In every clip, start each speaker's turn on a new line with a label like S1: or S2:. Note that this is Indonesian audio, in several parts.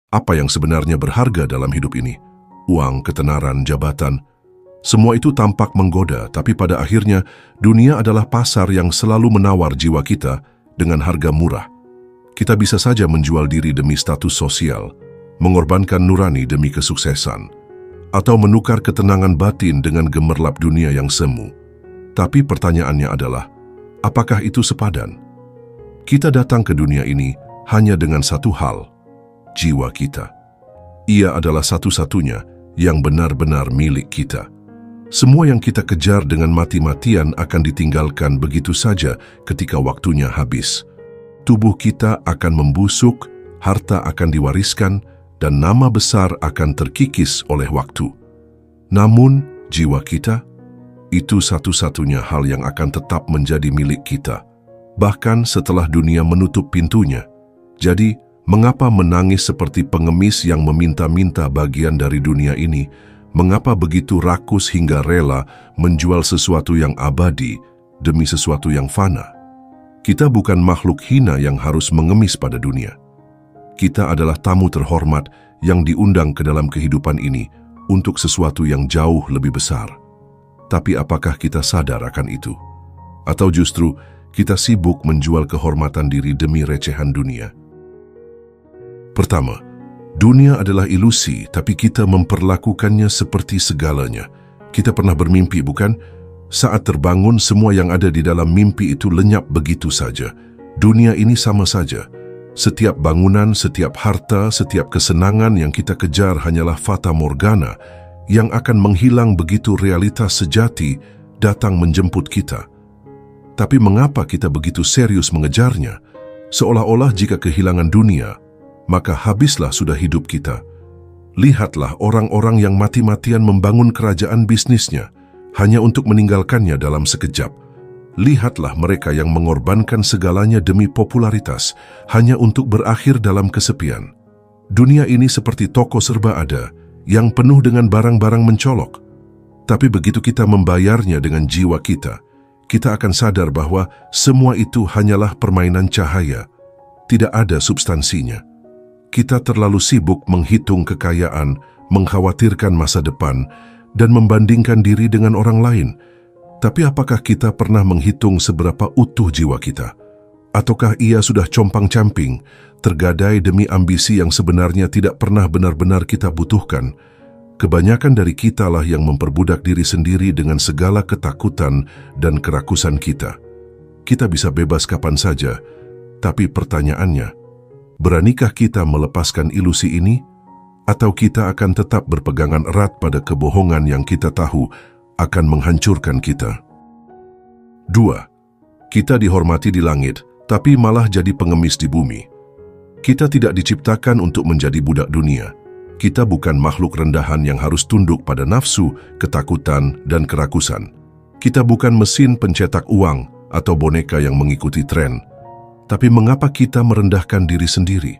S1: Apa yang sebenarnya berharga dalam hidup ini? Uang, ketenaran, jabatan. Semua itu tampak menggoda, tapi pada akhirnya dunia adalah pasar yang selalu menawar jiwa kita dengan harga murah. Kita bisa saja menjual diri demi status sosial, mengorbankan nurani demi kesuksesan, atau menukar ketenangan batin dengan gemerlap dunia yang semu. Tapi pertanyaannya adalah, apakah itu sepadan? Kita datang ke dunia ini hanya dengan satu hal, jiwa kita. Ia adalah satu-satunya yang benar-benar milik kita. Semua yang kita kejar dengan mati-matian akan ditinggalkan begitu saja ketika waktunya habis. Tubuh kita akan membusuk, harta akan diwariskan, dan nama besar akan terkikis oleh waktu. Namun, jiwa kita, itu satu-satunya hal yang akan tetap menjadi milik kita, bahkan setelah dunia menutup pintunya. Jadi, mengapa menangis seperti pengemis yang meminta-minta bagian dari dunia ini? Mengapa begitu rakus hingga rela menjual sesuatu yang abadi demi sesuatu yang fana? Kita bukan makhluk hina yang harus mengemis pada dunia. Kita adalah tamu terhormat yang diundang ke dalam kehidupan ini untuk sesuatu yang jauh lebih besar. Tapi apakah kita sadar akan itu? Atau justru kita sibuk menjual kehormatan diri demi recehan dunia? Pertama, dunia adalah ilusi, tapi kita memperlakukannya seperti segalanya. Kita pernah bermimpi, bukan? Saat terbangun, semua yang ada di dalam mimpi itu lenyap begitu saja. Dunia ini sama saja. Setiap bangunan, setiap harta, setiap kesenangan yang kita kejar hanyalah fata morgana yang akan menghilang begitu realitas sejati datang menjemput kita. Tapi mengapa kita begitu serius mengejarnya? Seolah-olah jika kehilangan dunia, maka habislah sudah hidup kita. Lihatlah orang-orang yang mati-matian membangun kerajaan bisnisnya hanya untuk meninggalkannya dalam sekejap. Lihatlah mereka yang mengorbankan segalanya demi popularitas hanya untuk berakhir dalam kesepian. Dunia ini seperti toko serba ada yang penuh dengan barang-barang mencolok. Tapi begitu kita membayarnya dengan jiwa kita, kita akan sadar bahwa semua itu hanyalah permainan cahaya, tidak ada substansinya. Kita terlalu sibuk menghitung kekayaan, mengkhawatirkan masa depan, dan membandingkan diri dengan orang lain. Tapi apakah kita pernah menghitung seberapa utuh jiwa kita? Ataukah ia sudah compang-camping, tergadai demi ambisi yang sebenarnya tidak pernah benar-benar kita butuhkan? Kebanyakan dari kitalah yang memperbudak diri sendiri dengan segala ketakutan dan kerakusan kita. Kita bisa bebas kapan saja, tapi pertanyaannya, beranikah kita melepaskan ilusi ini? Atau kita akan tetap berpegangan erat pada kebohongan yang kita tahu akan menghancurkan kita? 2. Kita dihormati di langit, tapi malah jadi pengemis di bumi. Kita tidak diciptakan untuk menjadi budak dunia. Kita bukan makhluk rendahan yang harus tunduk pada nafsu, ketakutan, dan kerakusan. Kita bukan mesin pencetak uang atau boneka yang mengikuti tren. Tapi mengapa kita merendahkan diri sendiri?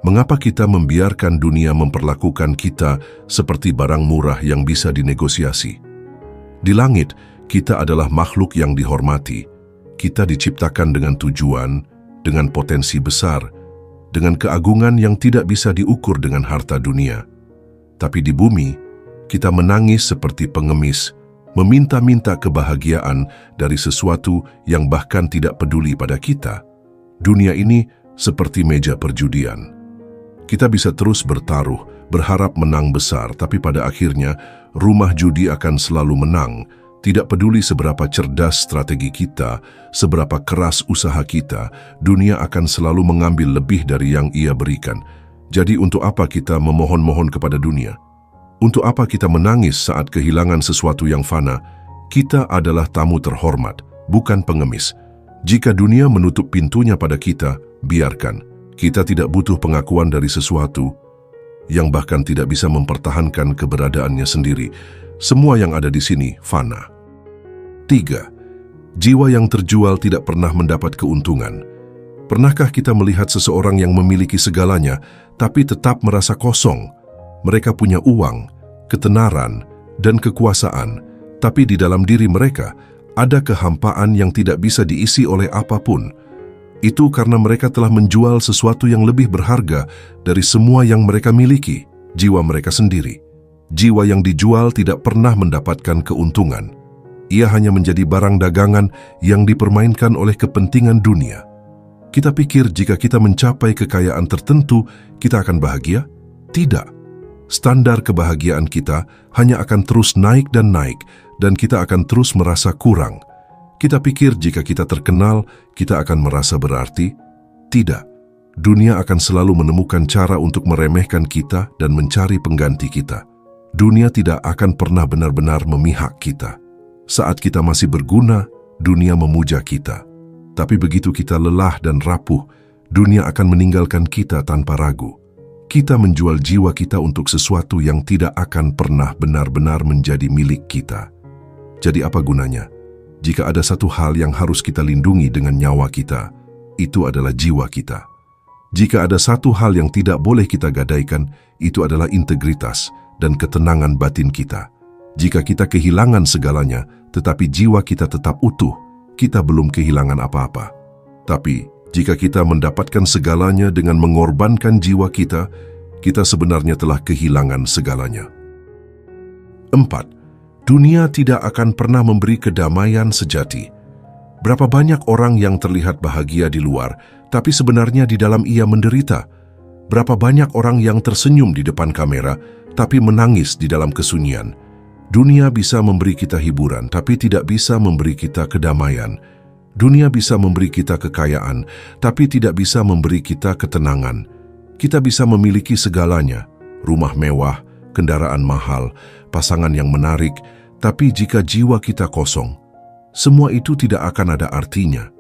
S1: Mengapa kita membiarkan dunia memperlakukan kita seperti barang murah yang bisa dinegosiasi? Di langit, kita adalah makhluk yang dihormati. Kita diciptakan dengan tujuan, dengan potensi besar, dengan keagungan yang tidak bisa diukur dengan harta dunia. Tapi di bumi, kita menangis seperti pengemis, meminta-minta kebahagiaan dari sesuatu yang bahkan tidak peduli pada kita. Dunia ini seperti meja perjudian. Kita bisa terus bertaruh, berharap menang besar, tapi pada akhirnya rumah judi akan selalu menang. Tidak peduli seberapa cerdas strategi kita, seberapa keras usaha kita, dunia akan selalu mengambil lebih dari yang ia berikan. Jadi untuk apa kita memohon-mohon kepada dunia? Untuk apa kita menangis saat kehilangan sesuatu yang fana? Kita adalah tamu terhormat, bukan pengemis. Jika dunia menutup pintunya pada kita, biarkan. Kita tidak butuh pengakuan dari sesuatu yang bahkan tidak bisa mempertahankan keberadaannya sendiri. Semua yang ada di sini fana. 3. Jiwa yang terjual tidak pernah mendapat keuntungan. Pernahkah kita melihat seseorang yang memiliki segalanya, tapi tetap merasa kosong? Mereka punya uang, ketenaran, dan kekuasaan, tapi di dalam diri mereka ada kehampaan yang tidak bisa diisi oleh apapun. Itu karena mereka telah menjual sesuatu yang lebih berharga dari semua yang mereka miliki, jiwa mereka sendiri. Jiwa yang dijual tidak pernah mendapatkan keuntungan. Ia hanya menjadi barang dagangan yang dipermainkan oleh kepentingan dunia. Kita pikir jika kita mencapai kekayaan tertentu, kita akan bahagia? Tidak. Standar kebahagiaan kita hanya akan terus naik, dan kita akan terus merasa kurang. Kita pikir jika kita terkenal, kita akan merasa berarti? Tidak. Dunia akan selalu menemukan cara untuk meremehkan kita dan mencari pengganti kita. Dunia tidak akan pernah benar-benar memihak kita. Saat kita masih berguna, dunia memuja kita. Tapi begitu kita lelah dan rapuh, dunia akan meninggalkan kita tanpa ragu. Kita menjual jiwa kita untuk sesuatu yang tidak akan pernah benar-benar menjadi milik kita. Jadi apa gunanya? Jika ada satu hal yang harus kita lindungi dengan nyawa kita, itu adalah jiwa kita. Jika ada satu hal yang tidak boleh kita gadaikan, itu adalah integritas dan ketenangan batin kita. Jika kita kehilangan segalanya, tetapi jiwa kita tetap utuh, kita belum kehilangan apa-apa. Tapi, jika kita mendapatkan segalanya dengan mengorbankan jiwa kita, kita sebenarnya telah kehilangan segalanya. 4. Dunia tidak akan pernah memberi kedamaian sejati. Berapa banyak orang yang terlihat bahagia di luar, tapi sebenarnya di dalam ia menderita. Berapa banyak orang yang tersenyum di depan kamera, tapi menangis di dalam kesunyian. Dunia bisa memberi kita hiburan, tapi tidak bisa memberi kita kedamaian. Dunia bisa memberi kita kekayaan, tapi tidak bisa memberi kita ketenangan. Kita bisa memiliki segalanya, rumah mewah, kendaraan mahal, pasangan yang menarik, tapi jika jiwa kita kosong, semua itu tidak akan ada artinya.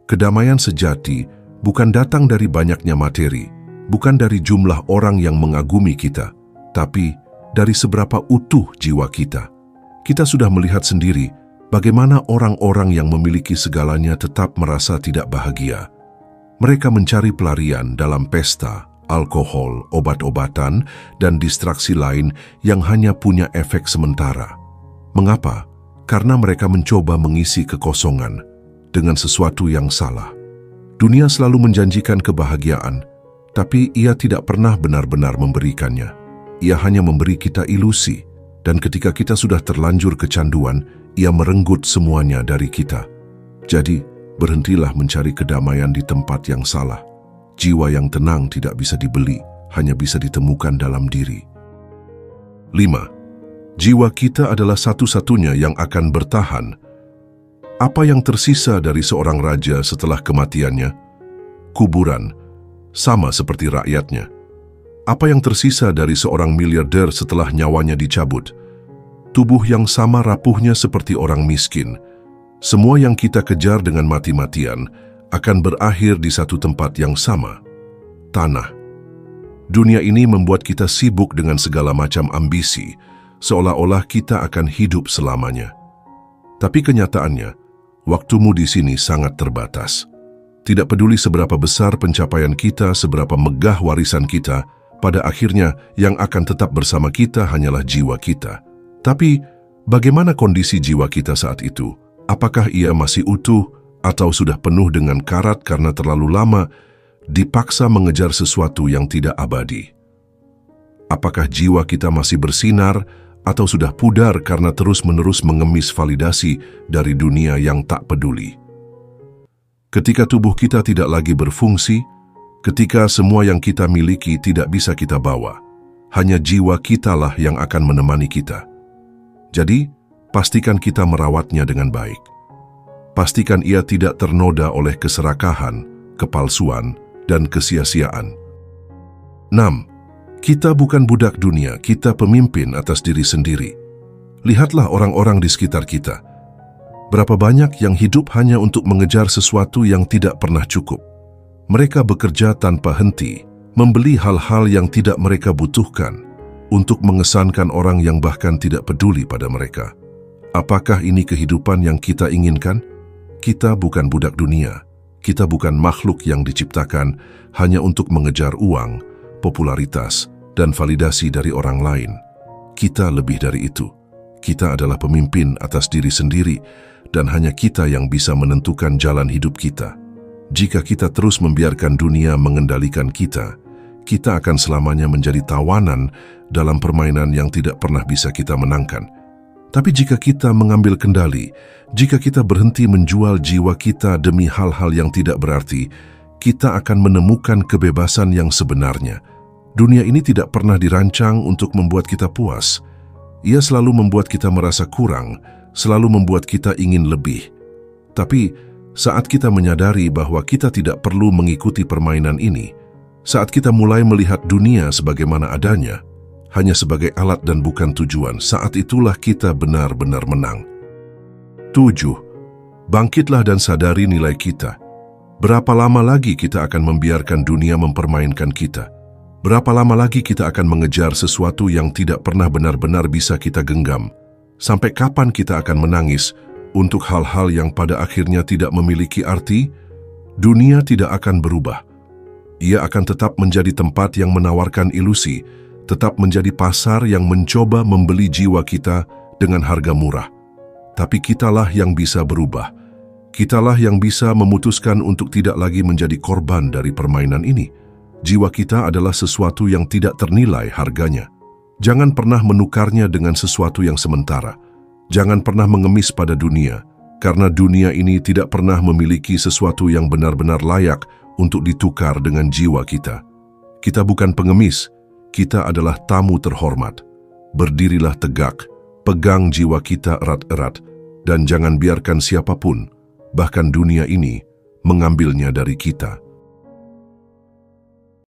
S1: Kedamaian sejati bukan datang dari banyaknya materi, bukan dari jumlah orang yang mengagumi kita, tapi dari seberapa utuh jiwa kita. Kita sudah melihat sendiri bagaimana orang-orang yang memiliki segalanya tetap merasa tidak bahagia. Mereka mencari pelarian dalam pesta, alkohol, obat-obatan, dan distraksi lain yang hanya punya efek sementara. Mengapa? Karena mereka mencoba mengisi kekosongan dengan sesuatu yang salah. Dunia selalu menjanjikan kebahagiaan, tapi ia tidak pernah benar-benar memberikannya. Ia hanya memberi kita ilusi, dan ketika kita sudah terlanjur kecanduan, ia merenggut semuanya dari kita. Jadi, berhentilah mencari kedamaian di tempat yang salah. Jiwa yang tenang tidak bisa dibeli, hanya bisa ditemukan dalam diri. 5. Jiwa kita adalah satu-satunya yang akan bertahan. Apa yang tersisa dari seorang raja setelah kematiannya? Kuburan, sama seperti rakyatnya. Apa yang tersisa dari seorang miliarder setelah nyawanya dicabut? Tubuh yang sama rapuhnya seperti orang miskin. Semua yang kita kejar dengan mati-matian akan berakhir di satu tempat yang sama, tanah. Dunia ini membuat kita sibuk dengan segala macam ambisi, seolah-olah kita akan hidup selamanya. Tapi kenyataannya, waktumu di sini sangat terbatas. Tidak peduli seberapa besar pencapaian kita, seberapa megah warisan kita, pada akhirnya yang akan tetap bersama kita hanyalah jiwa kita. Tapi, bagaimana kondisi jiwa kita saat itu? Apakah ia masih utuh atau sudah penuh dengan karat karena terlalu lama dipaksa mengejar sesuatu yang tidak abadi? Apakah jiwa kita masih bersinar atau sudah pudar karena terus-menerus mengemis validasi dari dunia yang tak peduli? Ketika tubuh kita tidak lagi berfungsi, ketika semua yang kita miliki tidak bisa kita bawa, hanya jiwa kitalah yang akan menemani kita. Jadi, pastikan kita merawatnya dengan baik. Pastikan ia tidak ternoda oleh keserakahan, kepalsuan, dan kesia-siaan. 6. Kita bukan budak dunia, kita pemimpin atas diri sendiri. Lihatlah orang-orang di sekitar kita. Berapa banyak yang hidup hanya untuk mengejar sesuatu yang tidak pernah cukup. Mereka bekerja tanpa henti, membeli hal-hal yang tidak mereka butuhkan, untuk mengesankan orang yang bahkan tidak peduli pada mereka. Apakah ini kehidupan yang kita inginkan? Kita bukan budak dunia. Kita bukan makhluk yang diciptakan hanya untuk mengejar uang, popularitas, dan validasi dari orang lain. Kita lebih dari itu. Kita adalah pemimpin atas diri sendiri, dan hanya kita yang bisa menentukan jalan hidup kita. Jika kita terus membiarkan dunia mengendalikan kita, kita akan selamanya menjadi tawanan dalam permainan yang tidak pernah bisa kita menangkan. Tapi jika kita mengambil kendali, jika kita berhenti menjual jiwa kita demi hal-hal yang tidak berarti, kita akan menemukan kebebasan yang sebenarnya. Dunia ini tidak pernah dirancang untuk membuat kita puas. Ia selalu membuat kita merasa kurang, selalu membuat kita ingin lebih. Tapi saat kita menyadari bahwa kita tidak perlu mengikuti permainan ini, saat kita mulai melihat dunia sebagaimana adanya, hanya sebagai alat dan bukan tujuan, saat itulah kita benar-benar menang. 7. Bangkitlah dan sadari nilai kita. Berapa lama lagi kita akan membiarkan dunia mempermainkan kita? Berapa lama lagi kita akan mengejar sesuatu yang tidak pernah benar-benar bisa kita genggam? Sampai kapan kita akan menangis untuk hal-hal yang pada akhirnya tidak memiliki arti? Dunia tidak akan berubah. Ia akan tetap menjadi tempat yang menawarkan ilusi, tetap menjadi pasar yang mencoba membeli jiwa kita dengan harga murah. Tapi kitalah yang bisa berubah. Kitalah yang bisa memutuskan untuk tidak lagi menjadi korban dari permainan ini. Jiwa kita adalah sesuatu yang tidak ternilai harganya. Jangan pernah menukarnya dengan sesuatu yang sementara. Jangan pernah mengemis pada dunia, karena dunia ini tidak pernah memiliki sesuatu yang benar-benar layak untuk ditukar dengan jiwa kita. Kita bukan pengemis, kita adalah tamu terhormat. Berdirilah tegak, pegang jiwa kita erat-erat, dan jangan biarkan siapapun, bahkan dunia ini, mengambilnya dari kita.